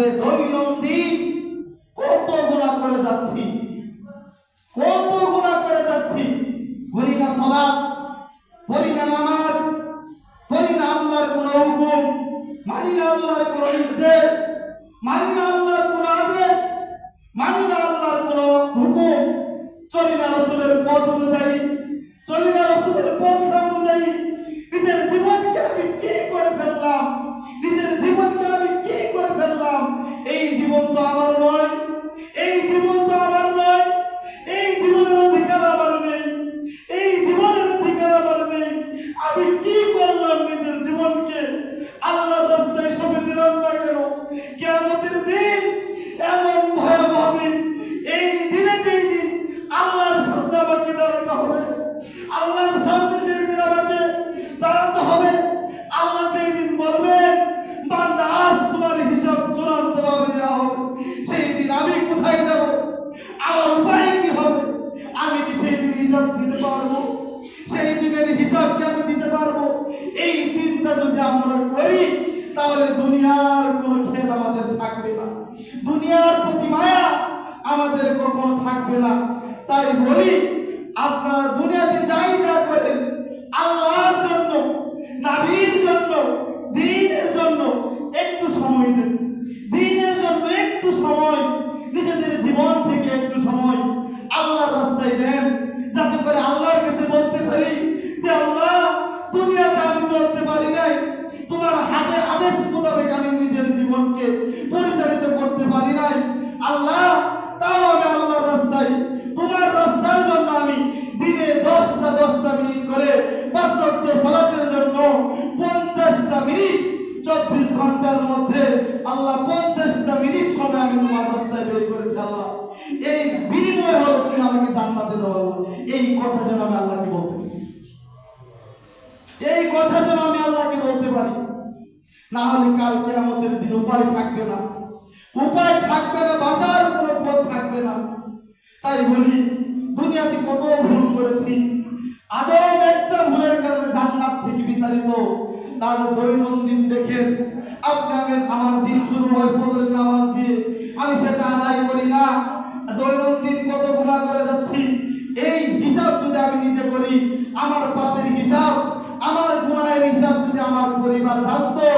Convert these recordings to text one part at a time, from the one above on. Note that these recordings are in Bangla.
যে দৈনন্দিন কত গুনাহ করে যাচ্ছি, কত গুনাহ করে যাচ্ছি। পড়ি না সালাত, পড়ি না নামাজ, পড়ি না আল্লাহর কোন হুকুম, মানি না আল্লাহর কোন নির্দেশ, মানি না আল্লাহর কোন আদেশ, মানি না আল্লাহর কোন হুকুম, চলি না রাসূলের পথ অনুযায়ী, চলি না রাসূলের পথ অনুযায়ী। নিজের জীবনকে আমি কি করে ফেললাম, নিজের জীবনকে আমি কি করে ফেললাম। এই জীবন তো আমার নয়, এই জীবন তো আমার নয়, এই জীবনের অধিকার আমার নেই, এই জীবনের অধিকার আমার নেই। আমি কি করলাম নিজের জীবনকে আল্লাহর রাস্তায় সঁপে দিলাম না কেন? কিয়ামতের দিন এমন ভয়াবহ দিন, এই দিনে যেই দিন আল্লাহর সামনে আমাকে দাঁড়াতে হবে, আল্লাহর সামনে যেই দিন আমাকে দাঁড়াতে হবে, আল্লাহ যেই দিন বলবেন বান্দা আজ তোমার হিসাব চূড়ান্ত ভাবে দেওয়া হবে, সেই দিন আমি কোথায় যাব, আমার উপায় কি হবে? আমি কি সেই দিন হিসাব দিতে পারবো? সেই দিনের হিসাব কি আমি দিতে পারবো? এই চিন্তা যদি আমরা করি তাহলে দুনিয়ার কোনো খেল আমাদের থাকবে না, দুনিয়ার প্রতি মায়া আমাদের কখনো থাকবে না। তাই বলি, আপনারা দুনিয়াতে যাই যা করেন আল্লাহর জন্য, নবীর জন্য, দ্বীনের জন্য একটু সময় দেন, দ্বীনের জন্য একটু সময়, নিজেদের জীবন থেকে একটু সময় আল্লাহর রাস্তায় দেন, যাতে করে আল্লাহর কাছে বলতে পারি যে আল্লাহ, দুনিয়াতে আমি চলতে পারি নাই, তোমার হাতের আদেশ মোতাবেক আমি নিজের জীবনকে পরিচালিত করতে পারি নাই। আল্লাহ, তাও আমি আল্লাহর রাস্তায়, তোমার রাস্তার জন্য আমি দিনে 10টা মিনিট করে 5 ওয়াক্ত সালাতের জন্য 50টা মিনিট, 24 ঘন্টার মধ্যে আল্লাহ 50টা মিনিট সময় আমি তোমার রাস্তায় বের করেছি। আল্লাহ, এই বিনিময় হলো তুমি আমাকে জান্নাতে দাও। আল্লাহ, এই কথা যেন আমি আল্লাহকে বলতে পারি, এই কথা যেন আমি আল্লাহকে বলতে পারি। না হলে কাল কিয়ামতের দিন উপায় থাকবে না, উপায় থাকবে না, বাঁচার কোনো পথ থাকবে না। তাই বলি, দুনিয়াতে কত ভুল করেছি, আদম একটা ভুলের কারণে জান্নাত থেকে বিতাড়িত। তার দৈনন্দিন দেখেন আপনি, আমার দিন শুরু হয় ফজরের নামাজ দিয়ে, আমি সেটা আদায় করি না, দৈনন্দিন কত গুনাহ করে যাচ্ছি। এই হিসাব যদি আমি নিজে করি, আমার পাপের হিসাব, আমার গুনাহের হিসাব যদি আমার পরিবার জানতো,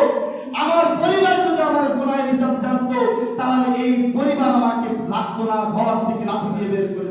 আমার পরিবার যদি আমার গুনাহের হিসাব জানতো, তাহলে এই পরিবার আমাকে রাখতো না, ঘর থেকে লাঠি দিয়ে বের করে